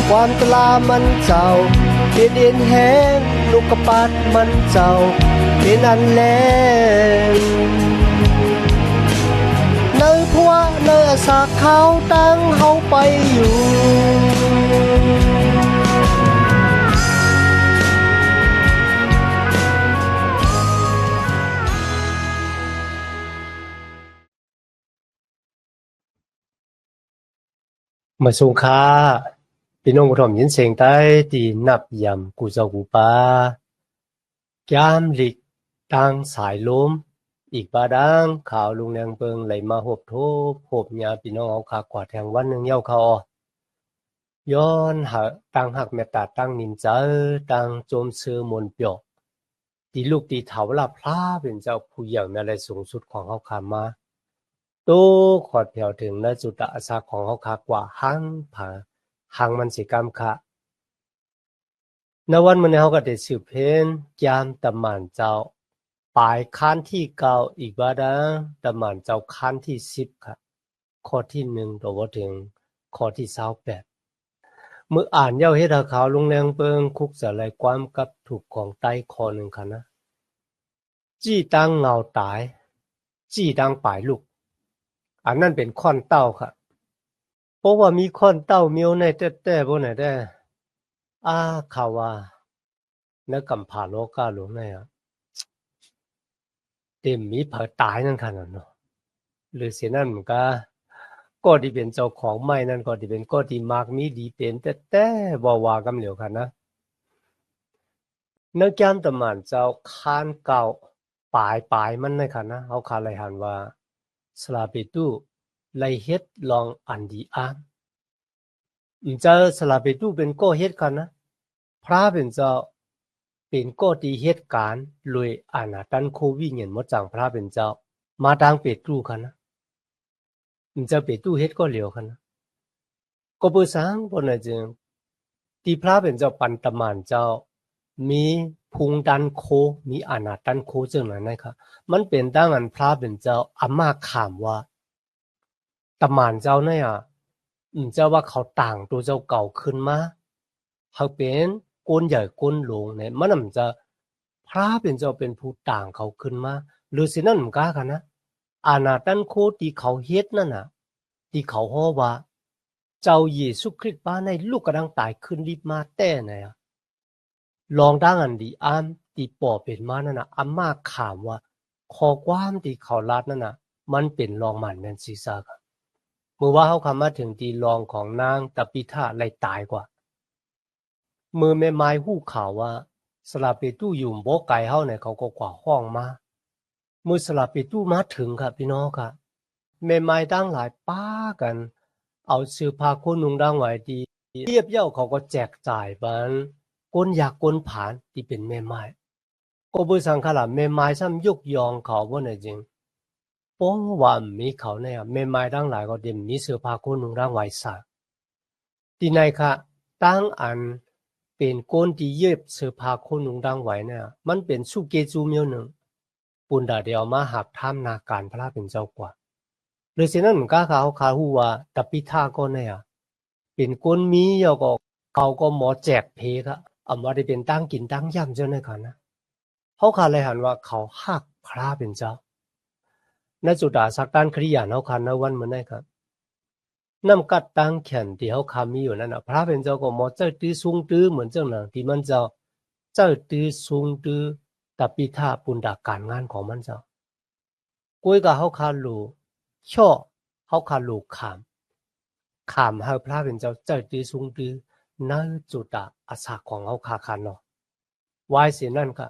ความตลามันเจ้าเป็นเอ็นแห้งลูกกระปัดมันเจ้าเป็นอันแลงเนื้อพัวเนื้อสากเขาตั้งเฮาไปอยู่มาส่งค่าพี่น้องผู้ชมยินเสียงใต้ตีนับยำกูเจ้ากูปาแก้มหลิกตังสายลมอีกบาดังข่าวลุงแรงเปิงไหลมาหบโทบหบยาพี่น้องเอาขากว่าแทงวันหนึ่งเย้าเขาย้อนหักตังหักเมตตาตังนินเจอตังโจมซื้อมนเปียกตีลูกตีเถาลาพลาเป็นเจ้าผู้ใหญ่ในอะไรสูงสุดของเขาขามาโตขอดแผ่วถึงและจุดอาสาของเขาขากว่าหังผาหังมันสิกรรมค่ะในวันมื้อนี้เขาก็ได้สืบเพลงยามตะหม่านเจ้าปลายค้านที่เก้าอีกบาดาตะหม่านเจ้าค้านที่10ค่ะข้อที่1ต่อบ่ถึงข้อที่28มื้ออ่านเย้าเฮ็ดให้ข่าวลงแรงเปิงคุกสะลายความกับถูกของใต้ข้อหนึ่งค่ะนะจี้ตั้งเงาตายจี้ตั้งปลายลูกอันนั้นเป็นค่อนเต้าค่ะเพราะว่ามีค่อนเต้าเมียวในแต่บ่ไหนได้ข่าวว่านักกำพร้าโลกาหลวงเนี่ยเต็มมีเผาตายนั่นค่ะเนาะหรือเสียนั่นมันก็ที่เป็นเจ้าของใหม่นั่นก็ที่เป็นก็ที่มากมีดีเป็นแต่บ่ว่ากันเหลียวค่ะนะนักยามตะหม่านเจ้าค้านเก่าปลายมันในค่ะนะเฮาคาไลหันว่าสลาเปตุไลเฮ็ดลองอันดีอามเจ้าสลาเปตุเป็นก็เฮ็ดค่ะนะพระเป็นเจ้าเป็นก็ที่เหตุการณ์ลวยอาณาตันโควิดเงินหมดจังพระเป็นเจ้ามาทางเปตรูค่ะนะเจ้าเปตรูเฮ็ดก็เหลียวค่ะนะก็เปิดสังบ่น่ะจึงที่พระเป็นเจ้าปันตะมานเจ้ามีพุงดันโคมีอาณาตันโคจังนั้นนะครับมันเป็นดังอันพระเป็นเจ้าอามาขามว่าตะมานเจ้าเนี่ยเจ้าว่าเขาต่างตัวเจ้าเก่าขึ้นมาเขาเป็นก้นใหญ่ก้นหลวงเนี่ยมันจะพระเป็นเจ้าเป็นผู้ต่างเขาขึ้นมาหรือสินั่นมันกล้ากันนะอาณาตันโคที่เขาเฮ็ดนั่นน่ะที่เขาฮ้อว่าเจ้าเยซูคริสต์ป้าในลูกกระดังตายขึ้นรีบมาแต่ไหนลองดังอันดีอ้ามที่ปอเป็นมานั่นน่ะอามาขามว่าขอความที่เขาลาดนั่นน่ะมันเป็นรองหมันแม่นซีซ่าครับเมื่อว่าเขาคำมาถึงที่รองของนางตะปิธาไล่ตายกว่ามือแม่ไม้หู้ข่าวว่าสลาเปตู้อยู่บ่ไกลเฮาเนี่ยเขาก็กว่าห้องมามือสลาเปตู้มาถึงครับพี่น้องครับแม่ไม้ตั้งหลายป้ากันเอาเสื้อผ้าคนนุ่งดังไว้ดีเรียบเย้าเขาก็แจกจ่ายบันก้นอยากก้นผานที่เป็นแม่ไม้ก็บ่สังขละแม่ไม้ซ้ำยกยองเขาบ่น่ะจริงเพราะว่ามีเขาเนี่ยแม่ไม้ตั้งหลายก็เต็มมีเสื้อผ้าคนนุ่งดังไว้ซะที่ไหนค่ะตั้งอันเป็นก้นที่เย็บเสื้อผ้าคนนุ่งดังไว้เนี่ยมันเป็นสุเกจูเมียวหนึ่งปุณดาเดียวมาหับท่ามนาการพระเป็นเจ้ากว่าหรือสินั้นมันก็เขาฮู้ว่าตะปิธาก็เนี่ยเป็นก้นมีแล้วก็เขาก็หมอแจกเพค่ะอำว่าได้เป็นตั้งกินตั้งย่ำเจ้าในกันนะเขาคาเลยหันว่าเขาหักพระเป็นเจ้าในจุดาสักการคริยานเขาคันในวันเหมือนได้ครับน้ำกัดตั้งแขนที่เขาคามีอยู่นั่นนะพระเป็นเจ้าก็หมอเจ้าตื้อซุงตื้อเหมือนเจ้าหนังที่มันเจ้าตื้อซุงตื้อตะปิธาปุณดาการงานของมันเจ้ากุ้ยกับเขาคาลูช่อเขาคาลูขามให้พระเป็นเจ้าตื้อซุงตื้อในจุดาอาสาของเขาคาคันเนาะวายเสียนั่นก็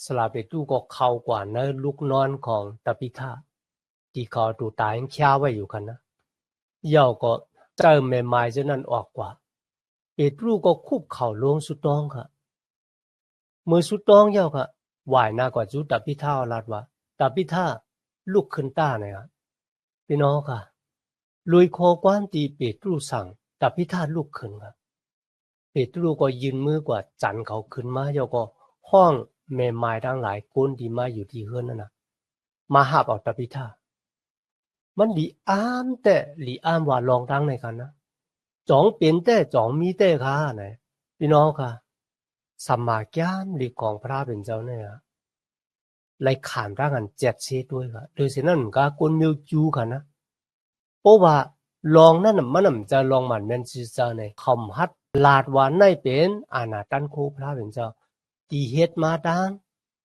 สลาเปตู้ก็เข้ากว่าในลูกนอนของตะปิธาที่เขาดูตายแค่ไว้อยู่กันนะเย่าก็เจ้าแม่ไม้เจ้านั้นออกกว่าเปตรูก็คุบเข่าลงสุดต้องค่ะมือสุดต้องเย่าค่ะวายหน้ากว่าจุตะปิธาลาดว่าตะปิธาลุกขึ้นต้าเนี่ยพี่น้องค่ะลุยคอความตีเปตรูสั่งตะปิธาลุกขึ้นค่ะเปตรูก็ยืนมือกว่าจันเขาขึ้นมาเย่าก็ห้องแม่ไม้ทั้งหลายก้นที่มาอยู่ที่เฮือนนั่นน่ะมาหาบเอาตะปิธามันลีอามแต่ลีอามว่าลองดังในกันนะ จองเป็นแต่จองมีแต่ค่ะนะพี่น้องค่ะสัมมาญาณหรือของพระเป็นเจ้าเนี่ยไล่ขานร่างกันเจ็ดเสียด้วยค่ะโดยเช่นนั้นก็คนมิวจูค่ะนะเพราะว่าลองนั่นมันจะลองมันเป็นสื่อเจ้าในคำฮัดลาดวานในเป็นอาณาตันโคพระเป็นเจ้าตีเฮ็ดมาดัง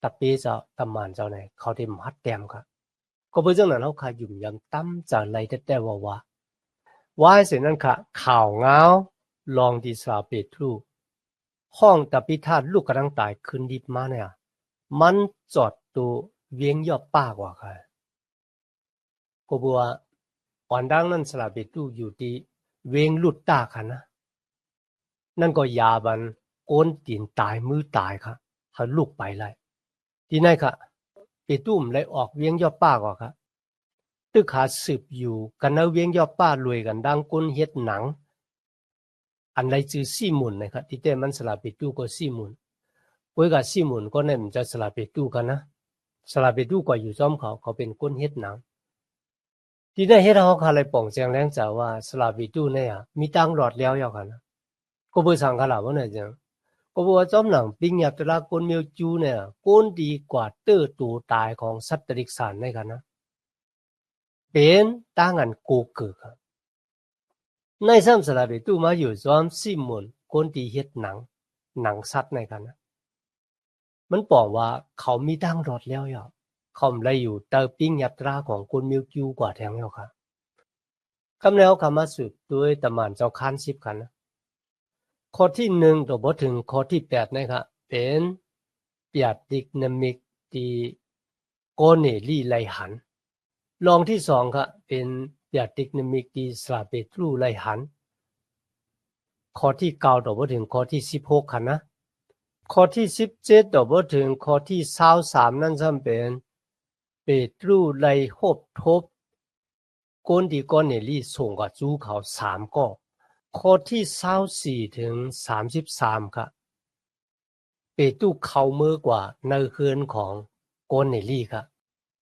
ตะเปเจ้าตำมานเจ้าในเขาได้มัดเต็มค่ะก็เพื่อจังนั้นเขาขายุ่มยำตั้มจะไล่แต่ว่าเสียนั้นค่ะข่าวเงาลองดีสาเปตรูห้องตะพิธาลูกกระดังตายขึ้นดิบมาเนี่ยมันจอดตัวเวียงยอป้ากว่าค่ะก็บอกว่าวันดังนั้นสลาเปตรูอยู่ที่เวียงลุดตาค่ะนะนั่นก็ยาบันโกนตีนตายมือตายค่ะเขาลูกไปเลยที่นั่นค่ะเปตรูมเลยออกเวียงยอป้ากว่าค่ะตึกหาสืบอยู่กันนะเวียงยอป้ารวยกันดังก้นเฮ็ดหนังอันไรจือสี่มุนนะครับที่แต่มันสลาเปตูก็สี่มุนเว้ยกับสี่มุนก็เนี่ยมันจะสลาเปตูกันนะสลาเปตูก็อยู่ซ้อมเขาเป็นก้นเฮ็ดหนังที่ได้เฮ็ดเขาอะไรป่องแจงแรงจ่าว่าสลาเปตูเนี่ยมีตังหลอดแล้วยาวกันนะก็เบื่อสั่งเขาละว่าเนี่ยจังก็บอกว่าจอมหนังปิ้งยับตระก้นเมียวจูเนี่ยก้นดีกว่าเตอร์ตัวตายของสัตว์ตริกสารในกันนะเป็นตั้งอันโกเกิดครับในซ้ำสลาเปตูมาอยู่ซ้อมสี่มุนก้นดีเฮ็ดหนังสัตว์ในกันนะมันบอกว่าเขามีดั้งรอดแล้วย่อเขาไม่ได้อยู่เตอปิ้งยัตราของคนมิวคิวกว่าแทงแล้วค่ะคำแล้วคำมาสุดด้วยตะมันเจ้าคัน10กันนะข้อที่1ตัวบทถึงข้อที่8นะครับเป็นเปียดิกนามิกที่โกเนลีไลหันลองที่2ครับเป็นเปียดิกนามิกที่สลาเปตรูไลหันข้อที่9ตัวบทถึงข้อที่16ค่ะนะข้อที่17ต่อบทถึงข้อที่23นั่นซ้ำเป็นเปตรูไลโฮบทบก้นดีก้อนเนลี่ส่งกับจูเขา3ก็ข้อที่24ถึง33ครับเปตรูเข้ามือกว่าในเฮือนของก้อนเนลี่ครับ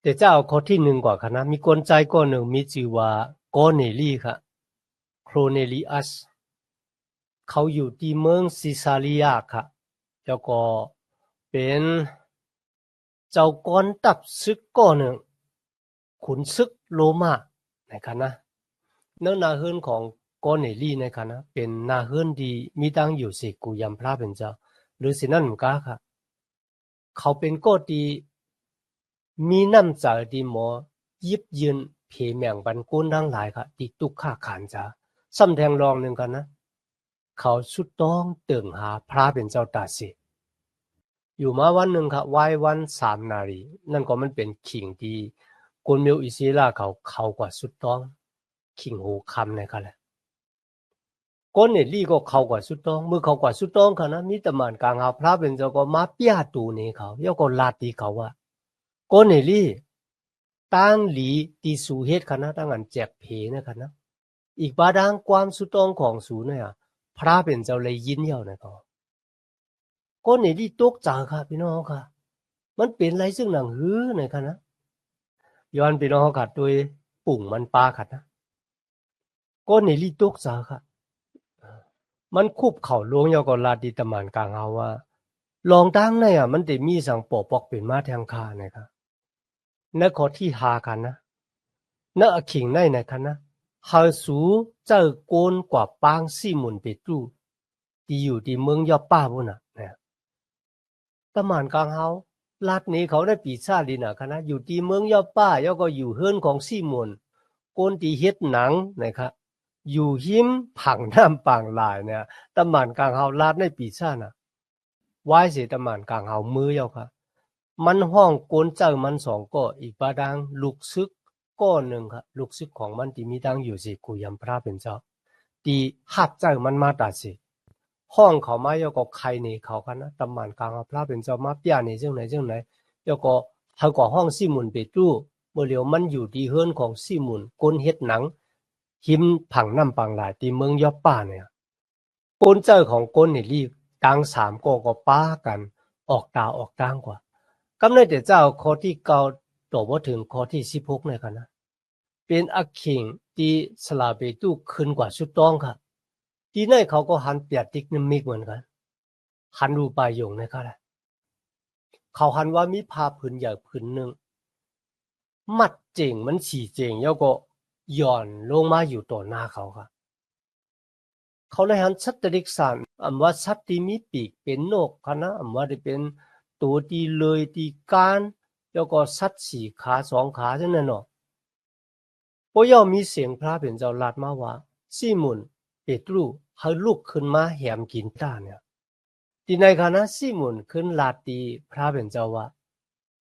แต่จะเอาข้อที่1กว่าค่ะนะมีคนใจก้อนหนึ่งมีชื่อว่าก้อนเนลี่ครับโครเนลิอัสเขาอยู่ที่เมืองซิซาเลียครับแล้วก็เป็นเจ้าก้อนตับซึกก้อนหนึ่งขุนซึกโรมานะครับนะเนื้อนาเฮือนของก้อนเนลี่นะครับนะเป็นนาเฮือนดีมีตั้งอยู่สิกูยำพระเป็นเจ้าหรือสินั่นมึงก้าค่ะเขาเป็นก้อดีมีน้ำใจดีหมอยิบยืนเพแมงบันก้นทั้งหลายค่ะที่ตุกข้าขานจ้าซ้ำแทงรองหนึ่งกันนะเขาสุดต้องเติ่งหาพระเป็นเจ้าตาสิอยู่มาวันหนึ่งค่ะไหว้วัน3 นาทีนั่นก็มันเป็นขิงดีคนเมียวอิซิลาเขากว่าสุดต้องขิงหูคำนะครับแหละก้นเนลี่ก็เขากว่าสุดต้องมือเขากว่าสุดต้องค่ะนะมีตะมันกลางหาพระเป็นเจ้าก็มาเปียตูนี่เขาเยาก็ลาตีเขาว่าก้นเนลี่ตั้งหลีตีสูเฮ็ดค่ะนะตั้งอันแจกเพนะคะนะอีกบาดังความสุดต้องของสูเนี่ยพระเป็นเจ้าเลยยินเยานะเขาก้นเนลี่ตกใจค่ะพี่น้องค่ะมันเป็นไรซึ่งหนังหื้อในค่ะนะย้อนพี่น้องขัดโดยปุ่งมันปลาขัดนะก้นเนลี่ตกใจค่ะมันคุบเข่าลวงยาก็ลาดีตะมันกลางเอาว่าลองตั้งเนี่ยมันได้มีสังปอกเป็นมาแทงคานะครับในข้อที่5กันนะในอขิงในนะครับนะเฮาสูเจ้าโกนกว่าปาง4หมุนเปตูที่อยู่ที่เมืองยอป้าพุ่นน่ะนะตะมันกลางเฮาลาดนี้เขาได้ปีศาจดีนะครับนะอยู่ที่เมืองยอป้ายาก็อยู่เฮือนของ4หมุนโกนที่เฮ็ดหนังนะครับอยู่หิมผังน้ำปางลายเนี่ยตะมันกลางเฮาลาดในปีศาจน่ะไหว้เสตะมันกลางเฮามือยาค่ะมันห้องโกนเจ้ามัน2ก็อีกบาดังลูกซึกก้อนหนึ่งครับลูกซึกของมันที่มีดังอยู่สิกูยำพระเป็นเจ้าที่หับเจ้ามันมาตัดสิห้องเขามายาก็ใครนี่เขากันนะตะมันกลางเฮาพระเป็นเจ้ามาเปียนี่จังไหนยาก็เฮาก็ห้อง4หมุนเปตู้เมื่อเหลียวมันอยู่ที่เฮือนของ4หมุนโกนเฮ็ดหนังหิมผังน้ำปางหลายที่เมืองยอป้าเนี่ยโกนเจ้าของโกนนี่รีดัง3ก็ป้ากันออกตาออกต่างกว่ากำเนิดแต่เจ้าข้อที่9ต่อบ่ถึงข้อที่16เนี่ยค่ะนะเป็นอักขิงที่สลาเปตูขึ้นกว่าสุดต้องค่ะ ทีนั้นเขาก็หันเปียติกนิมิกเหมือนกันหันรูปายงนะครับแหละเขาหันว่ามีผ้าผืนใหญ่ผืนหนึ่งมัดเจงมันฉี่เจงแล้วก็ย่อนลงมาอยู่ต่อหน้าเขาครับเขาเลยหันสัตว์ดิกสารว่าสัตว์ที่มีปีกเป็นนกค่ะนะว่าได้เป็นตัวที่เลยที่การแล้วก็สัตว์สี่ขาสองขาจังนั้นเนาะพอยอมีเสียงพระเป็นเจ้าลาดมาว่าซีมุนเปตรูให้ลุกขึ้นมาแหมกินตาเนี่ยที่ในขณะซีมุนขึ้นลาดตีพระเป็นเจ้าว่า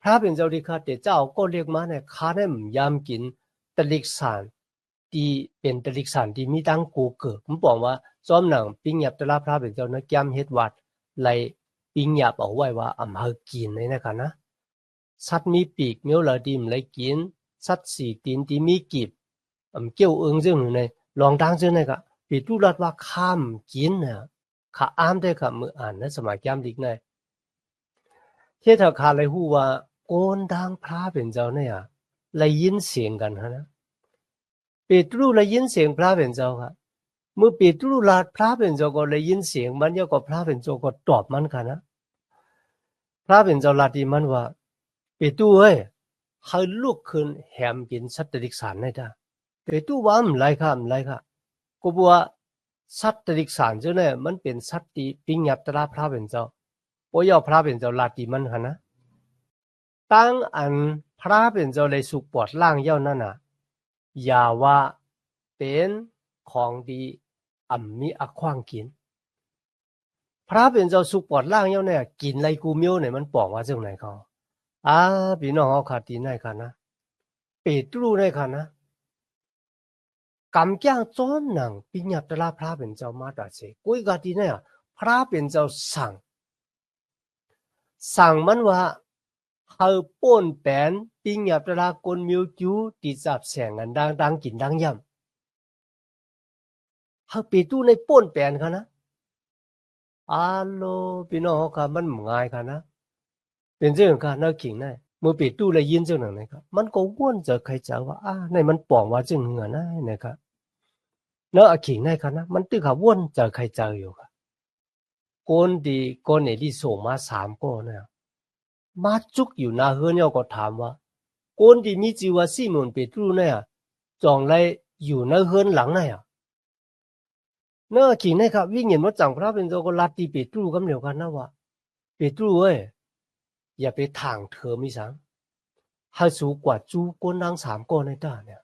พระเป็นเจ้าที่ข้าแต่เจ้าก็เรียกมาเนี่ยข้าได้ยามกินตะลิกสารที่เป็นตะลิกสารที่มีตั้งกูเกิดผมบอกว่าซ้อมหนังปิ้งหยับตะลาพระเป็นเจ้านะแก้มเฮ็ดวัดไล่ปิ้งหยับเอาไว้ว่าอำเฮากินในนะคะนะสัตว์มีปีกเมียวละดิมไล่กินสัตว์สี่ตีนที่มีกีบเกี่ยวเอิงซึ่งในลองดังซึ่งในก็ปีตุรัดว่าข้ามกินเนี่ยข้าอ้ามได้ค่ะมืออ่านในสมัยแก้มดิกในเทศคาเลยฮู้ว่าโกนดังพระเป็นเจ้าเนี่ยได้ยินเสียงกันนะเปตรูได้ยินเสียงพระเป็นเจ้าค่ะเมื่อเปตรูลาดพระเป็นเจ้าก็ได้ยินเสียงมันแล้วก็พระเป็นเจ้าก็ตอบมันค่ะนะพระเป็นเจ้าลาดีมันว่าเปตรูเอ้ยให้ลุกขึ้นแหมกินสัตว์ดิกสารได้จ้ะเปตรูว่าไม่ไรค่ะก็บอกว่าสัตว์ดิกสารเจ้าเนี่ยมันเป็นสัตว์ที่ปิ้งหยับตราพระเป็นเจ้าโอ้ยพระเป็นเจ้าลาดีมันค่ะนะตั้งอันพระเป็นเจ้าเลยสุกปวดล่างเย้านั่นน่ะอย่าว่าเป็นของดีมีอขว้างกินพระเป็นเจ้าสุกปวดล่างเย้าเนี่ยกินไรกูเมียวเนี่ยมันบอกว่าจังไหนเขาพี่น้องเขาขาดตีในค่ะนะเปตรูในค่ะนะกำจ้างจ้อนหนังปิญญาตราพระเป็นเจ้ามาตาเสกุยกาตีเนี่ยพระเป็นเจ้าสั่งมันว่าเขาป้นแปนปิญญาตรากลมิวจูติจับแสงกันดังกินดังย่ำเขาเปตรูในป้นแปนค่ะนะโลพี่น้องเขาค่ะมันง่ายค่ะนะเป็นเรื่องค่ะนักขิงได้เมื่อเปตรูเลยยินเจ้าหนังนะครับมันก็ว่นจะใครจะว่าในมันปองว่าจึงเหงื่อนะนะครับเนาะขิงได้ค่ะนะมันตื้อขาว่นจะใครเจออยู่ค่ะคนดีคนไหนที่ส่งมา3คนเนี่ยมาจุกอยู่หน้าเฮือนเนี่ยก็ถามว่าคนที่มีชื่อว่าซีโมนเปตรูเนี่ยจองไรอยู่ในเฮือนหลังไหนเนาะขิงได้ครับวิ่งเห็นว่าจังพระเป็นเจ้าก็ลัดตีเปตรูกันเดียวกันนะว่าเปตรูเอ้ยอย่าไปทางเธอมิสังให้สูงกว่าจูคนดัง3คนในด้านเนี่ย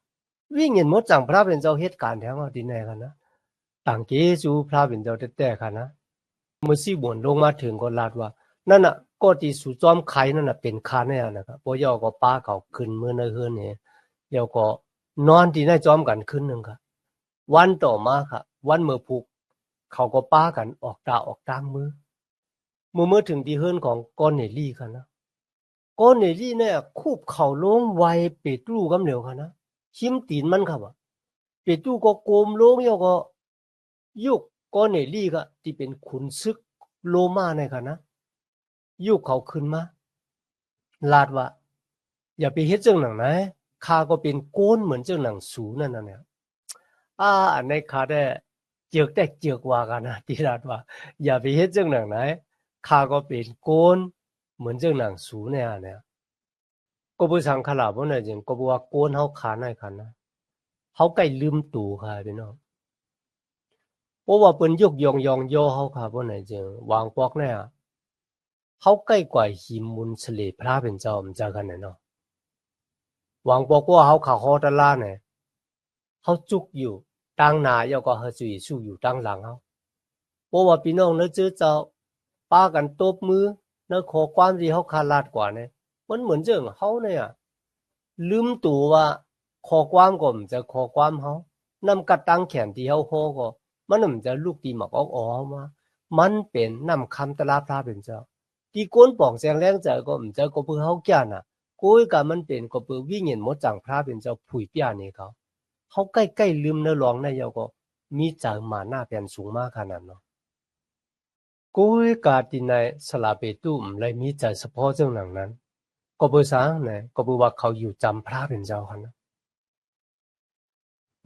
วิ่งเห็นว่าจังพระเป็นเจ้าเหตุการณ์แถวว่าที่ไหนกันนะต่างเกจูพระเป็นเจ้าแต่กันนะเมื่อซีบ่นลงมาถึงก็ลาดว่านั่นน่ะก็ที่สุจอมไข่นั่นน่ะเป็นคาแน่นะครับพอยอก็ป้าเขาขึ้นมือในเฮือนเนี่ยเดี๋ยวก็นอนที่ในจอมกันขึ้นนึงครับวันต่อมาครับวันเมื่อผูกเขาก็ป้ากันออกตาออกตังมือเมื่อถึงที่เฮือนของกอนเนลี่ครับนะกอนเนลี่เนี่ยคูบเข่าลงไวเปตรูกำเหลวครับนะชิมตีนมันครับว่าเปตรูก็โกมลงแล้วก็ยุกกอนเนลี่ก็ที่เป็นขุนศึกโรม่าในค่ะนะยุคเขาขึ้นมาลาดว่าอย่าไปเฮ็ดเจ้าหนังนะข้าก็เป็นโกนเหมือนเจ้าหนังสูนั่นน่ะเนี่ยอันนี้ข้าได้เจือกแต่เจือกว่ากันนะที่ลาดว่าอย่าไปเฮ็ดเจ้าหนังนะข้าก็เป็นโกนเหมือนเจ้าหนังสูเนี่ยก็บ่สังขลาบ่น่ะจริงก็บ่ว่าโกนเฮาขาในคันนะเฮาใกล้ลืมตู่ค่ะพี่น้องเพราะว่าเปิ้นยกยองย่อเฮาค่ะบ่ไหนจริงวางปอกเนี่ยเขาใกล้กว่าหิมมุนเฉลพระเป็นเจ้ามันจะกันเนาะหวังบอกว่าเขาขาคอตะล่าเนี่ยเขาจุกอยู่ตั้งหน้าแล้วก็เฮาจุยสู้อยู่ตั้งหลังเขาเพราะว่าพี่น้องเนื้อเจอเจ้าป้ากันตบมือเนื้อขอความที่เขาขาดลาดกว่าเนี่ยมันเหมือนเจ้าเขาเนี่ยลืมตัวว่าขอความก็มันจะขอความเขานำกระตังแขนที่เขาโคก็มันมันจะลูกตีหมักออกมามันเป็นนำคำตะลาพระเป็นเจ้าที่ก้นป่องแสงแรงใจก็มันจะก็เพื่อเขาแก่น่ะก้อยกันมันเป็นก็เพื่อวิ่งเห็นหมดจังพระเป็นเจ้าผุยเปียนี่เขาใกล้ๆลืมเนื้อร้องในเยาก็มีใจมาหน้าเป็นสูงมากขนาดเนาะก้อยกาตินในสลาเปตุมเลยมีใจเฉพาะเจ้าหนังนั้นก็เพื่อสร้างเนี่ยก็เพื่อว่าเขาอยู่จำพระเป็นเจ้าค่ะนะ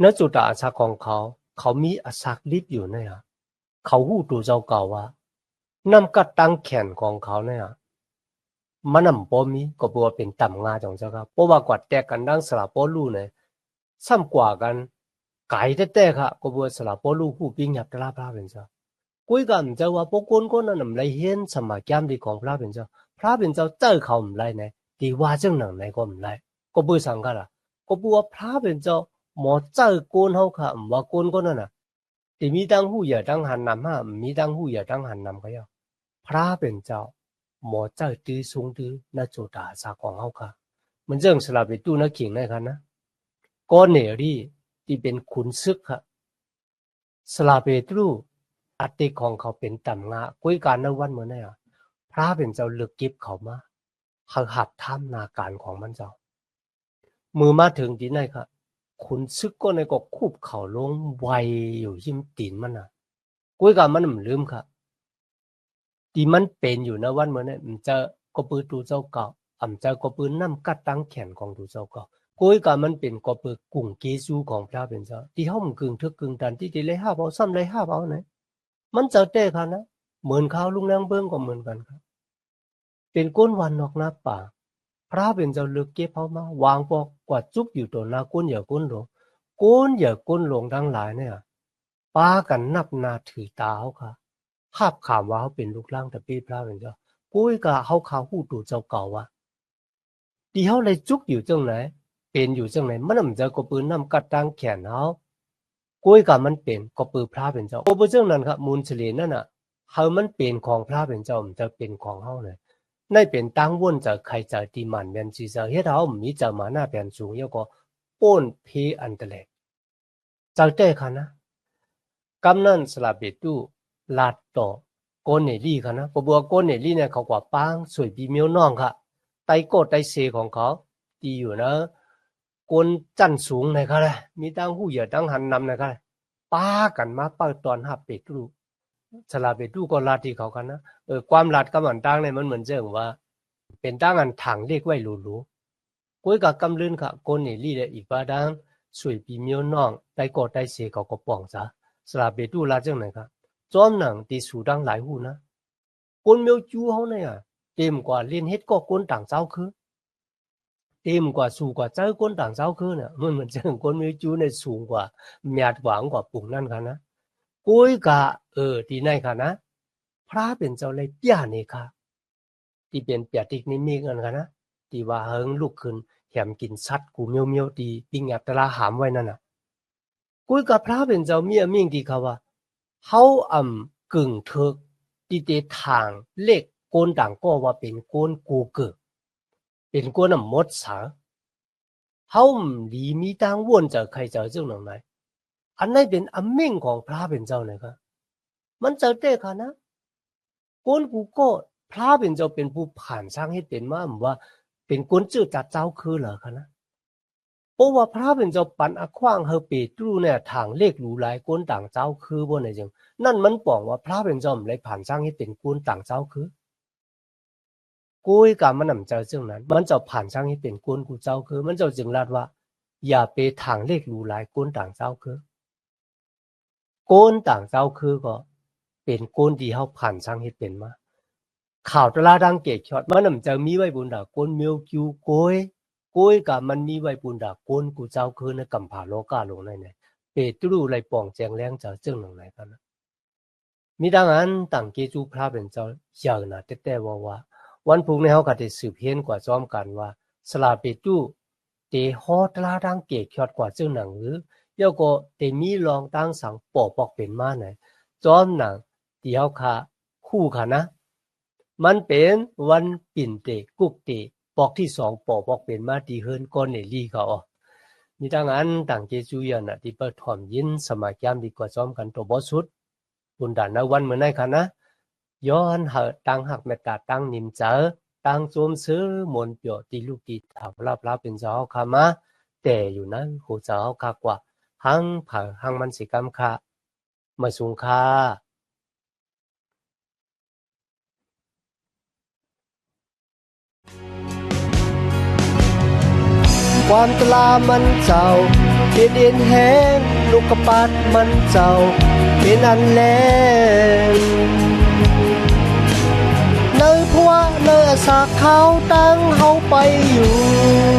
ณจุดอาชาของเขามีอาศักลิบอยู่เนี่ย เขาหู้ตัวเจ้าเก่าว่าน้ำกัดตั้งแขนของเขาเนี่ยมันนำปอมีก็บอกว่าเป็นต่ำงาของเจ้าครับเพราะว่ากว่าแตกกันดังสลับปอลูเนี่ยซ้ำกว่ากันไก่แต่ค่ะก็บอกสลับปอลูหูปิ้งหยับตลาพระเป็นเจ้ากุยกันเจ้าว่าพวกคนนั้นไม่เห็นสมัยแก้มดีของพระเป็นเจ้าพระเป็นเจ้าเจอเขาไม่ได้เนี่ยดีว่าจังหนังไหนก็ไม่ได้ก็บอกสังกัดละก็บอกว่าพระเป็นเจ้าหมอเจอคนเขาค่ะว่าคนนั้นน่ะที่มีตั้งหูอย่าตั้งหันนำฮะมีตั้งหูอย่าตั้งหันนำก็ย่อพระเป็นเจ้าหมอเจอตื้อสูงตื้อน่าโจดาสาของเขาค่ะมันเรื่องสลับไปตู้นักขิงได้ค่ะนะก้อนเหนียวที่เป็นขุนซึกค่ะสลับไปตู้อัติของเขาเป็นต่ำงาคุยการในวันเมื่อเนี่ยพระเป็นเจ้าเลือกกิบเขามาเขาหับท่ามนาการของมันเจ้ามือมาถึงที่ไหนค่ะขุนซึกก็ในก็คูบเขาลงไวอยู่ยิ้มตีนมันน่ะคุยการมันไม่ลืมค่ะที่มันเป็นอยู่ในวันเมื่อเนี่ยมันจะก็ปืนตูเจ้าเก่าจะก็ปืนน้ำกัดตั้งแขนของตูเจ้าเก่าคุยการมันเป็นก็ปืนกุ่งเกซูของพระเป็นเจ้าที่ห้องกึ่งทึกกึ่งดันที่เลยห้าเอาซ้ำเลยห้าเอาเนี่ยมันจะเตะค่ะนะเหมือนข้าวลุงแรงเบิ้งก็เหมือนกันครับเป็นก้นวันนอกหน้าป่าพระเป็นเจ้าเลือกเก็บเขามาวางปอกกวาดจุกอยู่ตัวหน้าก้นอย่าก้นหลงก้นอย่าก้นหลงทั้งหลายเนี่ยป้ากันนับนาถือตาเขาค่ะภาพข่าวว่าเขาเป็นลูกล่างแต่ปีพระเป็นเจ้ากุ้ยกะเขาข่าวหูดูเจ้าเก่าว่าที่เขาเลยจุกอยู่จังไหนเป็นอยู่จังไหนมันไม่เจอกปืนน้ำกัดตั้งแขนเขากุ้ยกะมันเป็นก็ปืนพระเป็นเจ้าโอ้เพื่อนั้นครับมูลเฉลี่ยนั่นน่ะเขามันเป็นของพระเป็นเจ้ามันจะเป็นของเขาเลยในเป็นตั้งวนจะใครจะตีมันเมียนจีจะเฮ็ดเขามีจะมาหน้าเป็นสูงแล้วก็ป้นเพอันตรายจะได้ค่ะนะกำนันสลับเบ็ดตู้ลาดต่อโกนเนลี่ค่ะนะก็บอกโกนเนลี่เนี่ยเขากว่าป้างสวยปีเมียวน้องค่ะไตโกไตเซของเขาดีอยู่นะโกนจันสูงนะครับเลยมีตั้งหูเหยื่อตั้งหันนำนะครับป้ากันมาเปิดตอนหับเป็ดตู้สลับเบ็ดตู้ก็ลาดที่เขากันนะความลาดกับมันตั้งเนี่ยมันเหมือนเจ้าว่าเป็นตั้งอันถังเรียกไว้หลูๆกุ้ยกับกำลื่นค่ะโกนเนลี่เลยอีกบ้าดังสวยปีเมียวน้องไตโกไตเซเขาก็ป้องจ้าสลับเบ็ดตู้ลาดจังไหนครับจอมหนังตีสูดังหลายหูนะคนเมียวจูเขาเนี่ยเต็มกว่าเล่นเฮ็ดก็คนต่างเจ้าคือเต็มกว่าสูงกว่าเจ้าคนต่างเจ้าคือเนี่ยมันเหมือนเจ้าคนเมียวจูในสูงกว่าเมียดหวังกว่าปุ่งนั่นค่ะนะกุยกะที่ไหนค่ะนะพระเป็นเจ้าเลยเปียนี่ค่ะที่เป็นเปียติกนี่มีกันค่ะนะที่ว่าเฮิงลุกขึ้นแถมกินสัตว์กูเมียวตีปิ้งอัตราหามไว้นั่นน่ะกุยกะพระเป็นเจ้ามีมิ่งที่เขาว่าเขากึ่งเถิกตีเตทางเล็กโกนต่างก็ว่าเป็นโกนกูเกิดเป็นโกนมดสาเขาดีมีตังวนจะใครจะเจ้าหนังไหนอันนั้นเป็นอมิ่งของพระเป็นเจ้าเลยครับมันจะเตะค่ะนะโกนกูก็พระเป็นเจ้าเป็นผู้ผ่านสร้างให้เป็นมาว่าเป็นโกนจืดจัดเจ้าคือเหรอคะนะเพราะว่าพระเป็นเจ้าปันอควางเฮเปตรูเนี่ยทางเลขหรูหลายโกนต่างเจ้าคือบ่เนี่ยจังนั่นมันป้องว่าพระเป็นเจ้าเลยผ่านสร้างให้เป็นโกนต่างเจ้าคือกุยกามันนำเจ้าเจ้านั้นมันจะผ่านสร้างให้เป็นโกนกูเจ้าคือมันจะจึงลาดว่าอย่าไปทางเลขหรูหลายโกนต่างเจ้าคือโกนต่างเจ้าคือก็เป็นโกนที่เฮาผ่านสร้างให้เป็นมาข่าวตลาดังเกตช็อตมันนำเจ้ามีไว้บุญดาโกนเมียวคิวโกยกะมันมีไว้ปุนดาโกนกูเจ้าคือในกำผาโลกาลงในเนี่ยเปตรูไลป่องแจงแรงเจ้าจึงลงไหนกันนะมีดังนั้นต่างเกจูพระเป็นเจ้าอย่างนะแต่ว่าวันพุกในเขาก็ได้สืบเห็นกว่าจอมกันว่าสลาเปตูเตฮอตลาดังเกตช็อตกว่าจึงหนังหรือเยาก็เตมีลองตั้งสังปอกเป็นมาไหนจอมหนังที่เขาค่ะคู่ค่ะนะมันเป็นวันปิ่นเตกุกเตปอกที่2ปอกเป็นมาดีเฮินก้อนเนลี่เขามีดังนั้นต่างเกจูยันที่เปิดถ่อมยินสมัยยามดีกว่าซ้อมกันตัวบอสุดบุญดานในวันเมื่อไหร่คะนะย้อนหาตั้งหักเมตตาตั้งนิมเจอตั้งโจมซื้อมนเปียวตีลูกตีถาวลาเป็นเจ้าคามาแต่อยู่นั้นหูเจ้าคากว่าหังผ่าหังมันสิกรรมค่ะมาสูงค่าความตลามันเจ้าเด็ดแห้ง ลูกกระปัดมันเจ้าเป็นอันแลเนยพัวเนยสากขาวตั้งเฮาไปอยู่